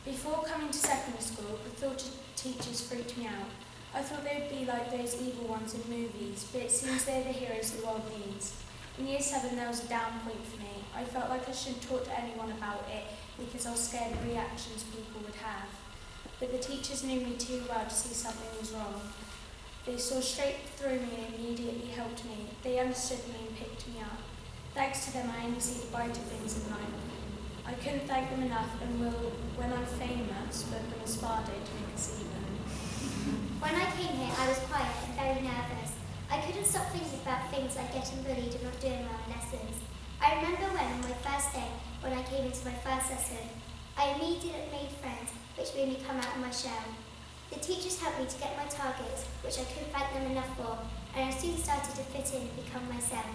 Before coming to secondary school, the theatre teachers freaked me out. I thought they would be like those evil ones in movies, but it seems they're the heroes the world needs. In year 7 there was a down point for me. I felt like I shouldn't talk to anyone about it because I was scared of the reactions people would have. But the teachers knew me too well to see something was wrong. They saw straight through me and immediately helped me. They understood me and picked me up. Thanks to them I only see the brighter things in life. I couldn't thank them enough and will, when I'm famous, book them a spa day to make a see them. When I came here, I was quiet and very nervous. I couldn't stop thinking about things like getting bullied and not doing well in lessons. I remember when, on my first day, when I came into my first lesson, I immediately made friends, which made me come out of my shell. The teachers helped me to get my targets, which I couldn't thank them enough for, and I soon started to fit in and become myself.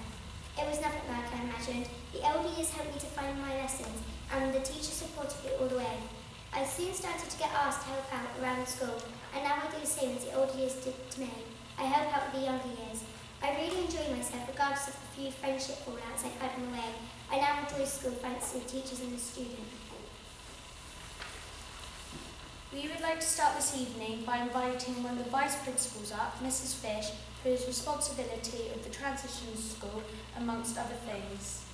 It was nothing like I imagined. The LDs helped me to find my lessons, and the teachers supported me all the way. I soon started to get asked to help out around the school, and now I do the same as the older years did to me. I help out with the younger years. I really enjoy myself, regardless of the few friendship fallouts I've had on the way. I now enjoy school thanks to the teachers and the students. We would like to start this evening by inviting one of the vice principals up, Mrs. Fish, who has responsibility of the transition school, amongst other things.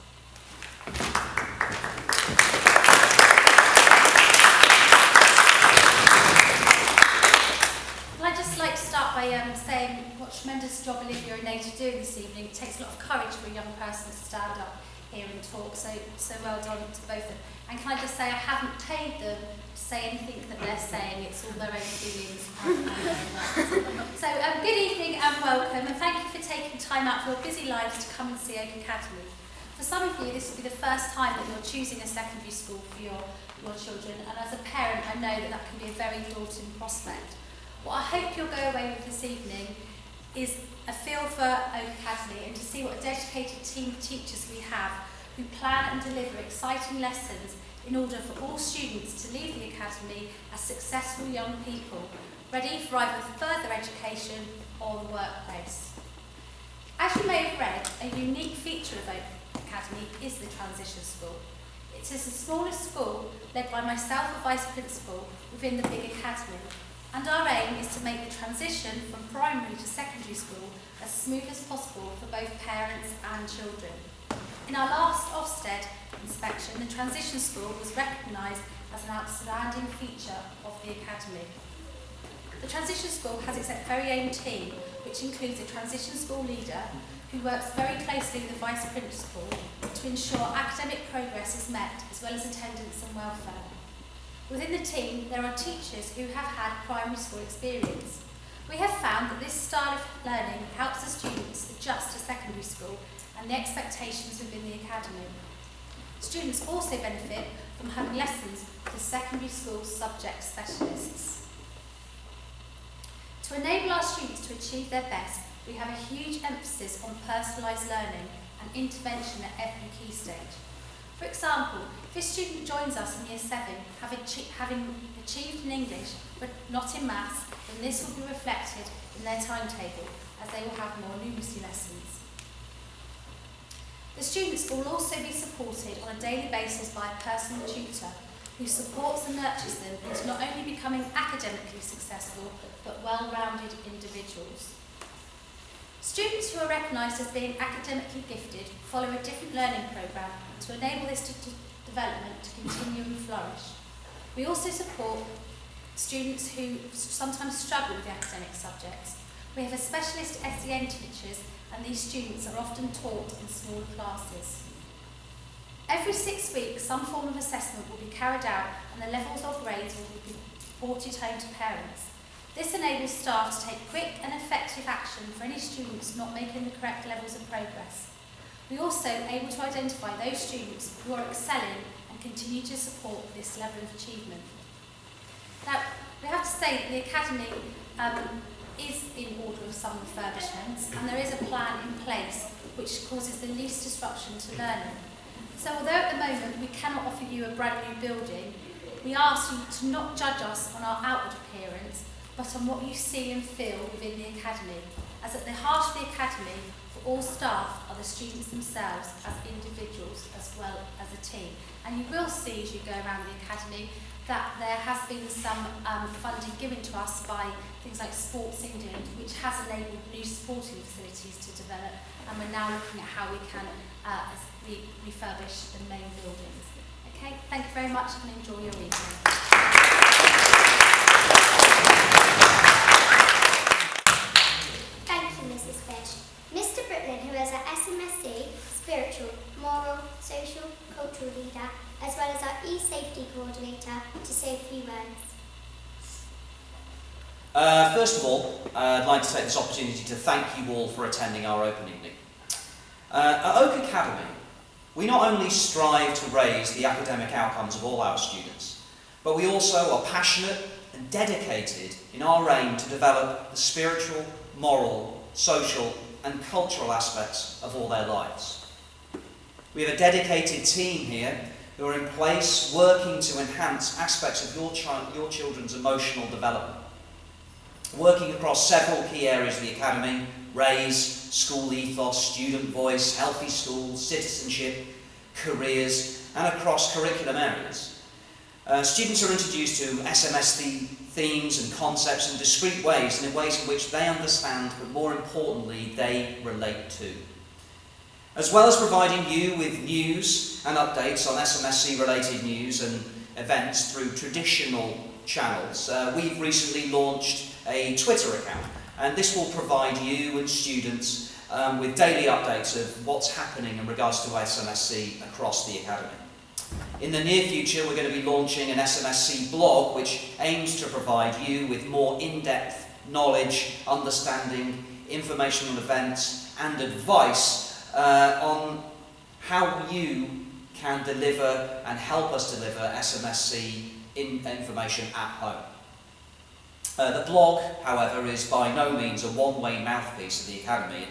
I'd just like to start by saying what a tremendous job Olivia and Nate are doing this evening. It takes a lot of courage for a young person to stand up here and talk, so well done to both of them. And can I just say I haven't paid them to say anything that they're saying, it's all their own feelings. So good evening and welcome, and thank you for taking time out of your busy lives to come and see Oak Academy. For some of you, this will be the first time that you're choosing a secondary school for your children, and as a parent I know that can be a very daunting prospect. What I hope you'll go away with this evening is a feel for Oak Academy and to see what a dedicated team of teachers we have who plan and deliver exciting lessons in order for all students to leave the Academy as successful young people, ready for either further education or the workplace. As you may have read, a unique feature of Oak Academy is the transition school. It is the smallest school led by myself, a vice principal, within the big academy. And our aim is to make the transition from primary to secondary school as smooth as possible for both parents and children. In our last Ofsted inspection, the transition school was recognised as an outstanding feature of the academy. The transition school has its very own team, which includes a transition school leader who works very closely with the vice principal to ensure academic progress is met, as well as attendance and welfare. Within the team, there are teachers who have had primary school experience. We have found that this style of learning helps the students adjust to secondary school and the expectations within the academy. Students also benefit from having lessons with secondary school subject specialists. To enable our students to achieve their best, we have a huge emphasis on personalised learning and intervention at every key stage. For example, if a student joins us in Year 7 having achieved in English but not in maths, then this will be reflected in their timetable as they will have more numeracy lessons. The students will also be supported on a daily basis by a personal tutor who supports and nurtures them into not only becoming academically successful but well-rounded individuals. Students who are recognised as being academically gifted follow a different learning programme to enable this development to continue and flourish. We also support students who sometimes struggle with the academic subjects. We have a specialist SEN teachers, and these students are often taught in smaller classes. Every 6 weeks, some form of assessment will be carried out and the levels of grades will be reported home to parents. This enables staff to take quick and effective action for any students not making the correct levels of progress. We are also able to identify those students who are excelling and continue to support this level of achievement. Now, we have to say that the Academy is in order of some refurbishments, and there is a plan in place which causes the least disruption to learning. So although at the moment we cannot offer you a brand new building, we ask you to not judge us on our outward appearance, but on what you see and feel within the Academy, as at the heart of the Academy for all staff are the students themselves as individuals as well as a team. And you will see as you go around the Academy that there has been some funding given to us by things like Sports England, which has enabled new sporting facilities to develop, and we're now looking at how we can refurbish the main buildings. Okay, thank you very much and enjoy your evening. Thank you, Mrs. Fish. Mr. Britland, who is our SMSC, spiritual, moral, social, cultural leader, as well as our e-safety coordinator, to say a few words. First of all, I'd like to take this opportunity to thank you all for attending our open evening. At Oak Academy, we not only strive to raise the academic outcomes of all our students, but we also are passionate and dedicated in our aim to develop the spiritual, moral, social and cultural aspects of all their lives. We have a dedicated team here who are in place working to enhance aspects of your children's emotional development, working across several key areas of the Academy: RAISE, school ethos, student voice, healthy schools, citizenship, careers, and across curriculum areas. Students are introduced to SMSC themes and concepts in discrete ways and in ways in which they understand, but more importantly, they relate to. As well as providing you with news and updates on SMSC-related news and events through traditional channels, we've recently launched a Twitter account, and this will provide you and students with daily updates of what's happening in regards to SMSC across the Academy. In the near future, we're going to be launching an SMSC blog which aims to provide you with more in-depth knowledge, understanding, information on events and advice on how you can deliver and help us deliver SMSC information at home. The blog, however, is by no means a one-way mouthpiece of the Academy.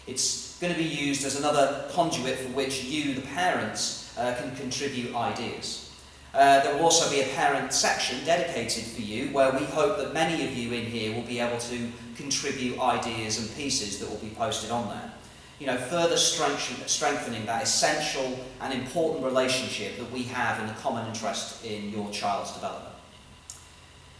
It's going to be used as another conduit for which you, the parents, can contribute ideas. There will also be a parent section dedicated for you, where we hope that many of you in here will be able to contribute ideas and pieces that will be posted on there. You know, further strengthening that essential and important relationship that we have in the common interest in your child's development.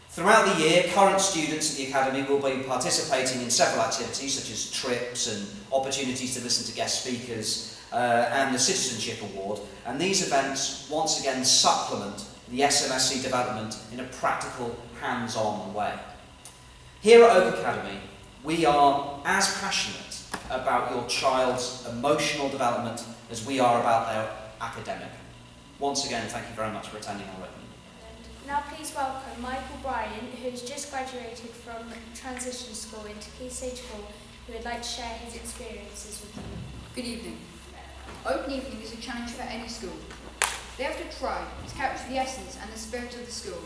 Throughout the year, current students at the Academy will be participating in several activities such as trips and opportunities to listen to guest speakers and the Citizenship Award, and these events once again supplement the SMSC development in a practical, hands-on way. Here at Oak Academy, we are as passionate about your child's emotional development as we are about their academic. Once again, thank you very much for attending our opening. Now please welcome Michael Bryan, who has just graduated from transition school into Key Stage 4, who would like to share his experiences with you. Good evening. Open evening is a challenge for any school. They have to try to capture the essence and the spirit of the school,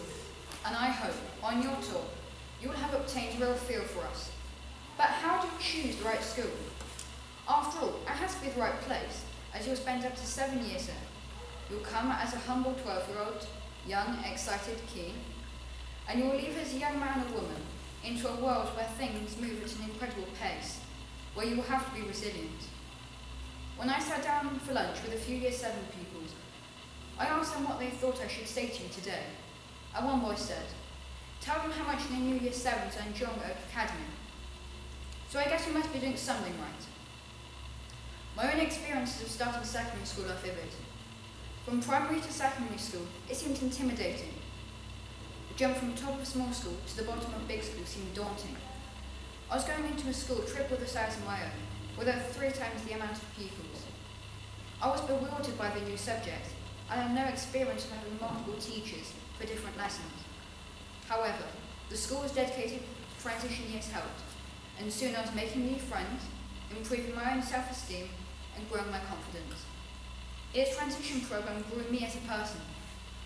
and I hope, on your tour, you will have obtained a real feel for us. But how do you choose the right school? After all, it has to be the right place, as you'll spend up to 7 years there. You'll come as a humble 12-year-old, young, excited, keen, and you will leave as a young man or woman into a world where things move at an incredible pace, where you will have to be resilient. When I sat down for lunch with a few Year 7 pupils, I asked them what they thought I should say to you today, and one boy said, "Tell them how much they knew Year 7s and John Oak Academy." So I guess we must be doing something right. My own experiences of starting secondary school are vivid. From primary to secondary school, it seemed intimidating. The jump from top of small school to the bottom of big school seemed daunting. I was going into a school triple the size of my own, with over 3 times the amount of pupils. I was bewildered by the new subject, and had no experience of having multiple teachers for different lessons. However, the school was dedicated to transition years helped, and soon I was making new friends, improving my own self-esteem, and growing my confidence. Its transition program grew me as a person.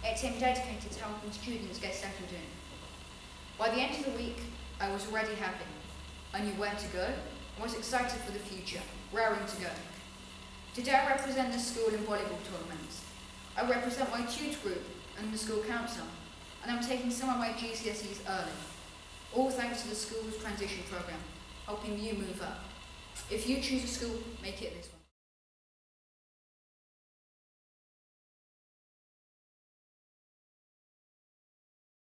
It seemed dedicated to helping students get settled in. By the end of the week, I was already happy. I knew where to go and was excited for the future, raring to go. Today I represent the school in volleyball tournaments. I represent my tutor group and the school council, and I'm taking some of my GCSEs early. All thanks to the school's transition program, helping you move up. If you choose a school, make it this one.